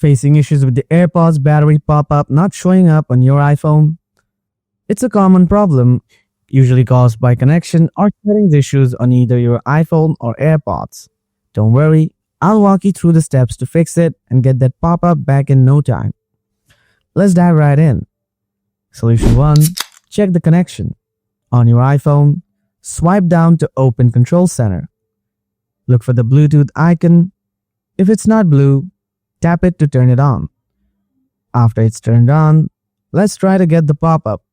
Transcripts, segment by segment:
Facing issues with the AirPods battery pop-up not showing up on your iPhone? It's a common problem, usually caused by connection or settings issues on either your iPhone or AirPods. Don't worry, I'll walk you through the steps to fix it and get that pop-up back in no time. Let's dive right in. Solution 1. Check the connection. On your iPhone, swipe down to open Control Center. Look for the Bluetooth icon. If it's not blue, tap it to turn it on. After it's turned on, let's try to get the pop-up.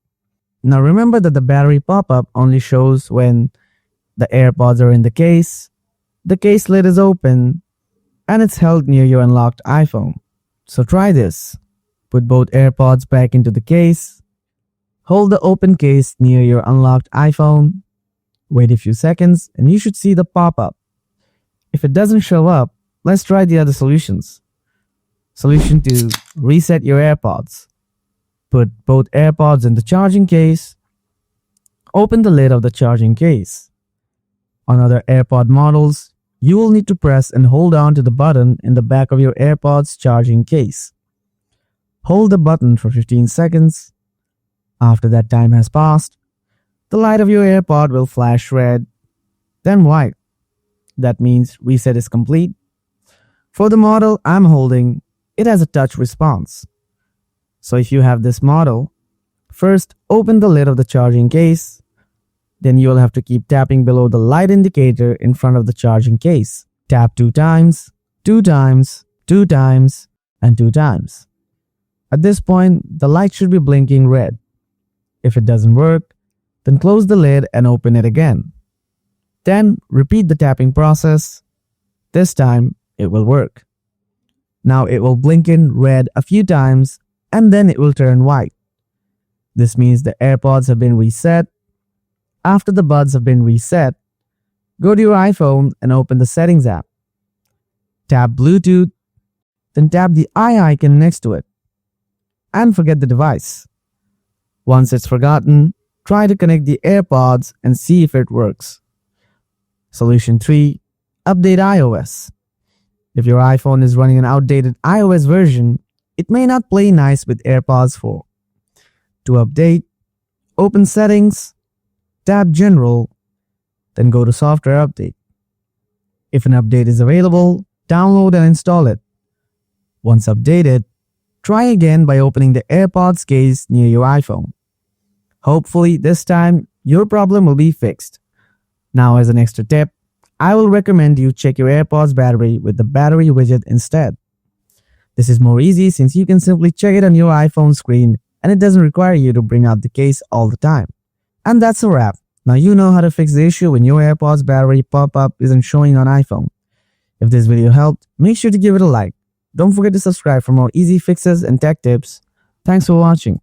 Now remember that the battery pop-up only shows when the AirPods are in the case lid is open, and it's held near your unlocked iPhone. So try this. Put both AirPods back into the case. Hold the open case near your unlocked iPhone. Wait a few seconds and you should see the pop-up. If it doesn't show up, let's try the other solutions. Solution 2. Reset your AirPods. Put both AirPods in the charging case. Open the lid of the charging case. On other AirPod models, you will need to press and hold on to the button in the back of your AirPods charging case. Hold the button for 15 seconds. After that time has passed, the light of your AirPod will flash red, then white. That means reset is complete. For the model I'm holding, it has a touch response. So if you have this model, first open the lid of the charging case, then you will have to keep tapping below the light indicator in front of the charging case. Tap 2 times, 2 times, 2 times, and 2 times. At this point, the light should be blinking red. If it doesn't work, then close the lid and open it again. Then repeat the tapping process. This time, it will work. Now it will blink in red a few times and then it will turn white. This means the AirPods have been reset. After the buds have been reset, go to your iPhone and open the Settings app. Tap Bluetooth, then tap the eye icon next to it. And forget the device. Once it's forgotten, try to connect the AirPods and see if it works. Solution 3. Update iOS. If your iPhone is running an outdated iOS version, it may not play nice with AirPods 4. To update, open Settings, tap General, then go to Software Update. If an update is available, download and install it. Once updated, try again by opening the AirPods case near your iPhone. Hopefully this time, your problem will be fixed. Now as an extra tip, I will recommend you check your AirPods battery with the battery widget instead. This is more easy since you can simply check it on your iPhone screen and it doesn't require you to bring out the case all the time. And that's a wrap. Now you know how to fix the issue when your AirPods battery pop-up isn't showing on iPhone. If this video helped, make sure to give it a like. Don't forget to subscribe for more easy fixes and tech tips. Thanks for watching.